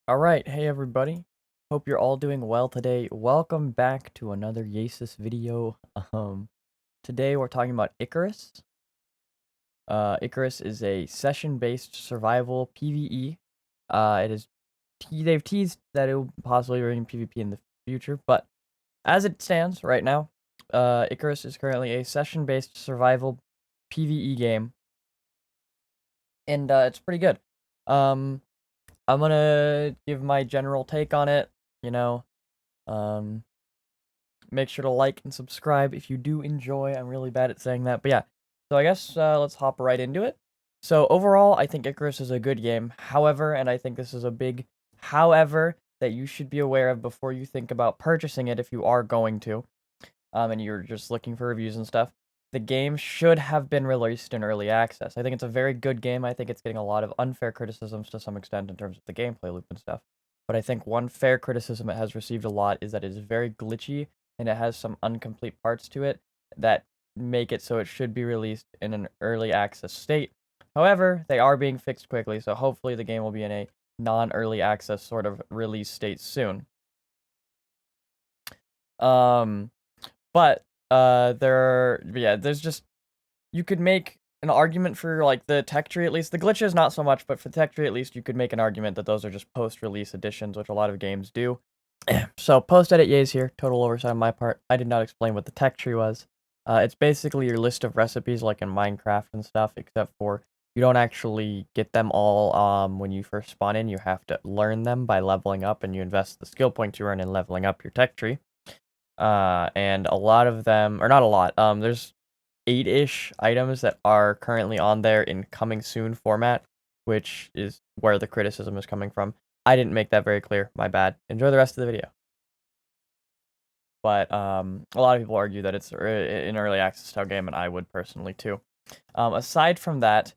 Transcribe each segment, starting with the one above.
Alright, hey everybody. Hope you're all doing well today. Welcome back to another Yasis video. Today we're talking about Icarus. Icarus is a session-based survival PvE. They've teased that it will possibly bring PvP in the future, but as it stands right now, Icarus is currently a session-based survival PvE game, and it's pretty good. Um, I'm gonna give my general take on it, you know. Um, Make sure to like and subscribe if you do enjoy. I'm really bad at saying that, but yeah. So I guess let's hop right into it. So overall, I think Icarus is a good game. However, and I think this is a big however that you should be aware of before you think about purchasing it if you are going to, and you're just looking for reviews and stuff. The game should have been released in early access. I think it's a very good game. I think it's getting a lot of unfair criticisms to some extent in terms of the gameplay loop and stuff. But I think one fair criticism it has received a lot is that it is very glitchy and it has some incomplete parts to it that make it so it should be released in an early access state. However, they are being fixed quickly, so hopefully the game will be in a non-early access sort of release state soon. Um, there's just you could make an argument for like the tech tree at least. The glitches not so much, but for the tech tree at least you could make an argument that those are just post-release additions, which a lot of games do. So post-edit yays here, total oversight on my part. I did not explain what the tech tree was. It's basically your list of recipes like in Minecraft and stuff, except for you don't actually get them all when you first spawn in. You have to learn them by leveling up, and you invest the skill points you earn in leveling up your tech tree. And a lot of them, or not a lot, there's 8-ish items that are currently on there in coming soon format, which is where the criticism is coming from. I didn't make that very clear, my bad. Enjoy the rest of the video. But a lot of people argue that it's an early access style game, and I would personally too. Aside from that,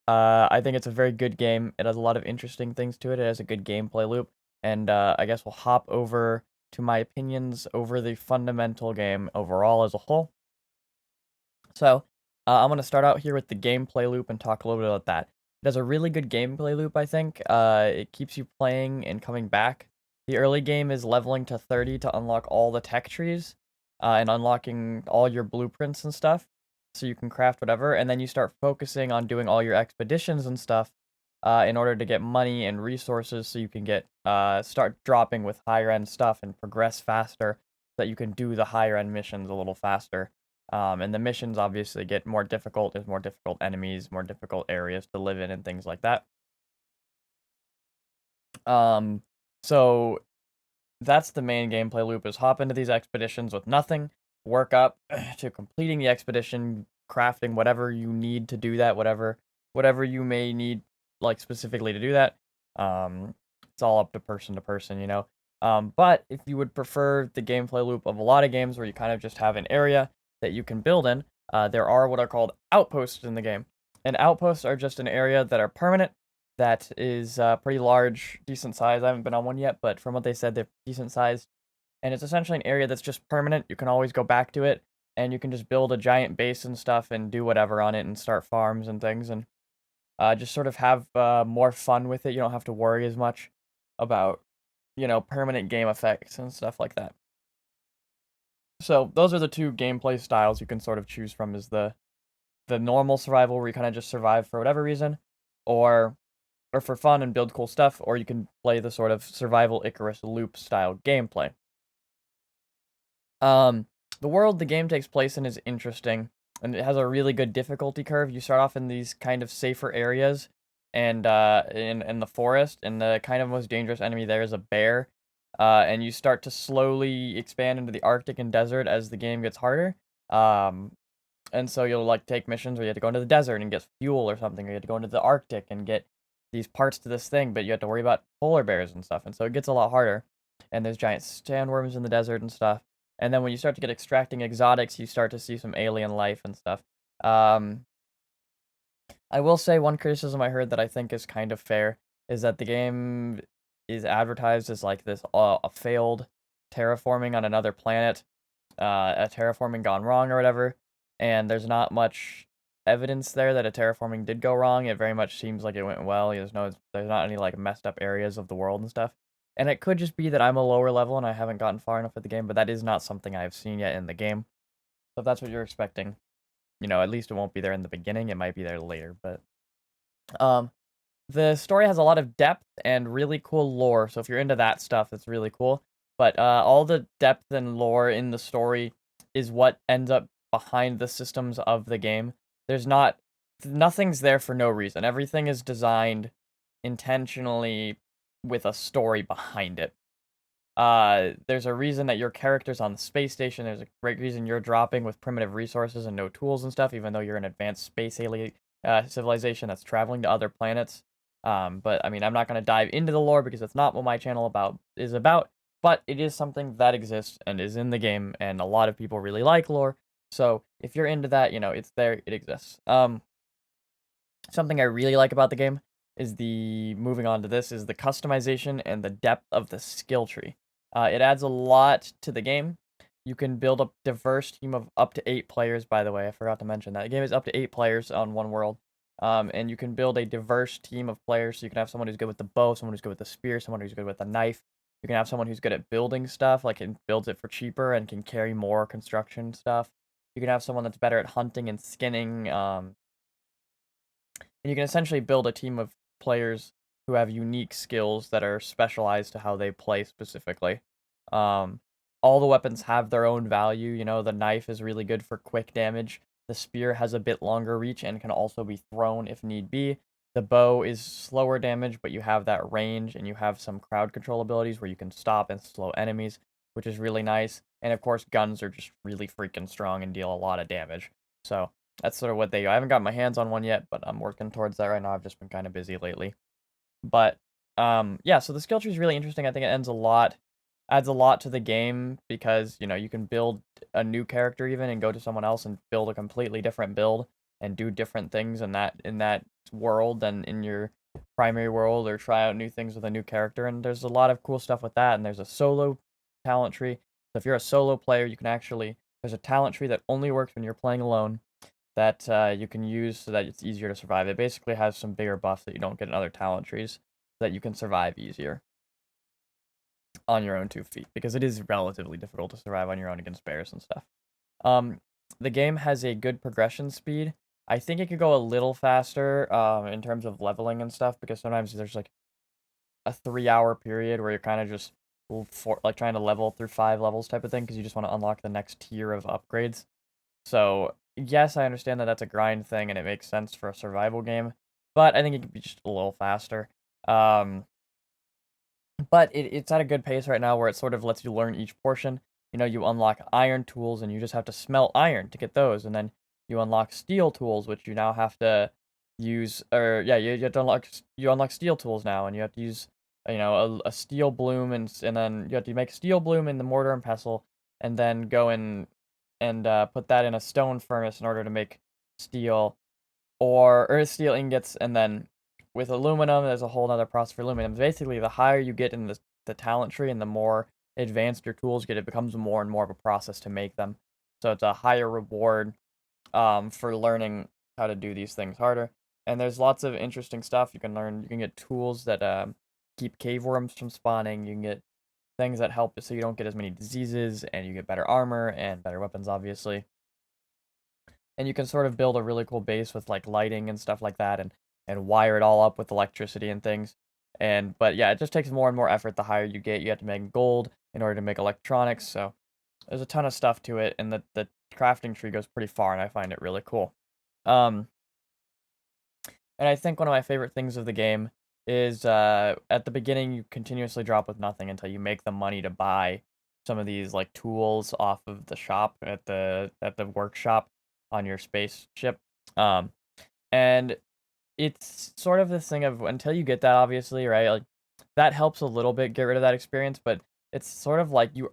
I think it's a very good game. It has a lot of interesting things to it. It has a good gameplay loop, and I guess we'll hop over to my opinions over the fundamental game overall as a whole. So, I'm going to start out here with the gameplay loop and talk a little bit about that. It has a really good gameplay loop, I think. It keeps you playing and coming back. The early game is leveling to 30 to unlock all the tech trees, and unlocking all your blueprints and stuff, so you can craft whatever, and then you start focusing on doing all your expeditions and stuff, in order to get money and resources so you can get, start dropping with higher end stuff and progress faster, so that you can do the higher end missions a little faster. And the missions obviously get more difficult. There's more difficult enemies, more difficult areas to live in, and things like that. So that's the main gameplay loop: is hop into these expeditions with nothing, work up to completing the expedition, crafting whatever you need to do that, whatever you may need, like specifically to do that. It's all up to person, you know. But if you would prefer the gameplay loop of a lot of games where you kind of just have an area that you can build in, there are what are called outposts in the game. And outposts are just an area that are permanent, that is pretty large, decent size. I haven't been on one yet, but from what they said, they're decent sized. And it's essentially an area that's just permanent. You can always go back to it, and you can just build a giant base and stuff and do whatever on it and start farms and things, and just sort of have more fun with it. You don't have to worry as much about, permanent game effects and stuff like that. So those are the two gameplay styles you can sort of choose from: is the normal survival where you kind of just survive for whatever reason, or for fun and build cool stuff, or you can play the sort of survival Icarus loop style gameplay. The world the game takes place in is interesting, and it has a really good difficulty curve. You start off in these kind of safer areas, and in the forest, and the kind of most dangerous enemy there is a bear. And you start to slowly expand into the Arctic and desert as the game gets harder. Um, and so you'll like take missions where you have to go into the desert and get fuel or something, or you have to go into the Arctic and get these parts to this thing, but you have to worry about polar bears and stuff, and so it gets a lot harder. And there's giant sandworms in the desert and stuff. And then when you start to get extracting exotics, you start to see some alien life and stuff. Um, I will say one criticism I heard that I think is kind of fair is that the game is advertised as like this a failed terraforming on another planet, a terraforming gone wrong or whatever, and there's not much evidence there that a terraforming did go wrong. It very much seems like it went well. There's not any like messed up areas of the world and stuff. And it could just be that I'm a lower level and I haven't gotten far enough with the game, but that is not something I've seen yet in the game. So if that's what you're expecting, at least it won't be there in the beginning. It might be there later, but um the story has a lot of depth and really cool lore. So if you're into that stuff, it's really cool. But all the depth and lore in the story is what ends up behind the systems of the game. There's not Nothing's there for no reason. Everything is designed intentionally with a story behind it. There's a reason that your character's on the space station. There's a great reason you're dropping with primitive resources and no tools and stuff, even though you're an advanced space alien civilization that's traveling to other planets. But I mean, I'm not going to dive into the lore because that's not what my channel is about. But it is something that exists and is in the game, and a lot of people really like lore. So if you're into that, it's there, it exists. Something I really like about the game is moving on to this, is the customization and the depth of the skill tree. It adds a lot to the game. You can build a diverse team of up to 8 players, by the way. I forgot to mention that. The game is up to 8 players on one world. And you can build a diverse team of players. So you can have someone who's good with the bow, someone who's good with the spear, someone who's good with the knife. You can have someone who's good at building stuff, like it builds it for cheaper and can carry more construction stuff. You can have someone that's better at hunting and skinning. And you can essentially build a team of players who have unique skills that are specialized to how they play specifically. All the weapons have their own value. The knife is really good for quick damage. The spear has a bit longer reach and can also be thrown if need be. The bow is slower damage, but you have that range, and you have some crowd control abilities where you can stop and slow enemies, which is really nice. And of course, guns are just really freaking strong and deal a lot of damage. So that's sort of what they go. I haven't got my hands on one yet, but I'm working towards that right now. I've just been kind of busy lately. But yeah, so the skill tree is really interesting. I think it adds a lot to the game because, you can build a new character even and go to someone else and build a completely different build and do different things in that world than in your primary world, or try out new things with a new character. And there's a lot of cool stuff with that. And there's a solo talent tree. So if you're a solo player, you can there's a talent tree that only works when you're playing alone that you can use so that it's easier to survive. It basically has some bigger buffs that you don't get in other talent trees, so that you can survive easier on your own 2 feet, because it is relatively difficult to survive on your own against bears and stuff. The game has a good progression speed. I think it could go a little faster in terms of leveling and stuff, because sometimes there's like a 3-hour period where you're kind of just trying to level through 5 levels type of thing, because you just want to unlock the next tier of upgrades. So yes, I understand that that's a grind thing and it makes sense for a survival game, but I think it could be just a little faster. But it's at a good pace right now where it sort of lets you learn each portion. You unlock iron tools and you just have to smelt iron to get those, and then you unlock steel tools, which you now have to use, or yeah, you have to unlock steel tools now, and you have to use a steel bloom, and then you have to make steel bloom in the mortar and pestle, and then go in and put that in a stone furnace in order to make steel or steel ingots. And then with aluminum, there's a whole other process for aluminum. Basically, the higher you get in the talent tree and the more advanced your tools get, it becomes more and more of a process to make them. So it's a higher reward for learning how to do these things harder. And there's lots of interesting stuff you can learn. You can get tools that keep cave worms from spawning. You can get things that help so you don't get as many diseases, and you get better armor and better weapons, obviously. And you can sort of build a really cool base with like lighting and stuff like that, and wire it all up with electricity and things. But yeah, it just takes more and more effort the higher you get. You have to make gold in order to make electronics, so there's a ton of stuff to it, and the crafting tree goes pretty far, and I find it really cool. And I think one of my favorite things of the game is at the beginning you continuously drop with nothing until you make the money to buy some of these like tools off of the shop at the workshop on your spaceship. And it's sort of this thing of, until you get that, obviously, right? Like that helps a little bit get rid of that experience, but it's sort of like you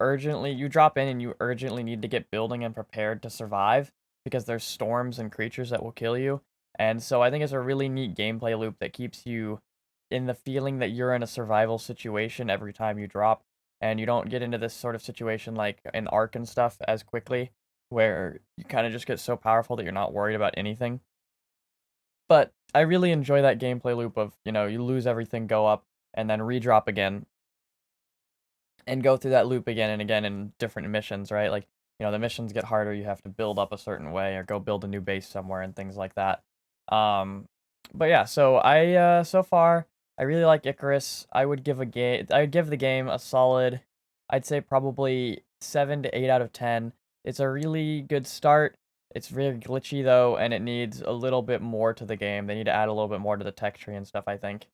drop in and you urgently need to get building and prepared to survive, because there's storms and creatures that will kill you. And so I think it's a really neat gameplay loop that keeps you in the feeling that you're in a survival situation every time you drop, and you don't get into this sort of situation like in Ark and stuff as quickly, where you kind of just get so powerful that you're not worried about anything. But I really enjoy that gameplay loop of, you know, you lose everything, go up, and then redrop again, and go through that loop again and again in different missions, right? Like, you know, the missions get harder, you have to build up a certain way or go build a new base somewhere and things like that. But yeah, so so far I really like Icarus. I'd give the game a solid, I'd say probably 7 to 8 out of 10. It's a really good start. It's really glitchy though, and it needs a little bit more to the game. They need to add a little bit more to the tech tree and stuff, I think.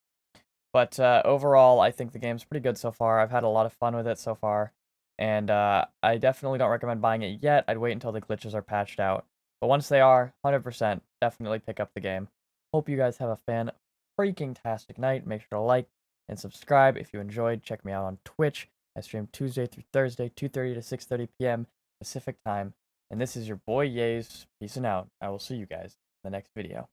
But overall, I think the game's pretty good so far. I've had a lot of fun with it so far, and I definitely don't recommend buying it yet. I'd wait until the glitches are patched out. But once they are, 100%, definitely pick up the game. Hope you guys have a fan-freaking-tastic night. Make sure to like and subscribe if you enjoyed. Check me out on Twitch. I stream Tuesday through Thursday, 2:30 to 6:30 p.m. Pacific time. And this is your boy Yays. Peace and out. I will see you guys in the next video.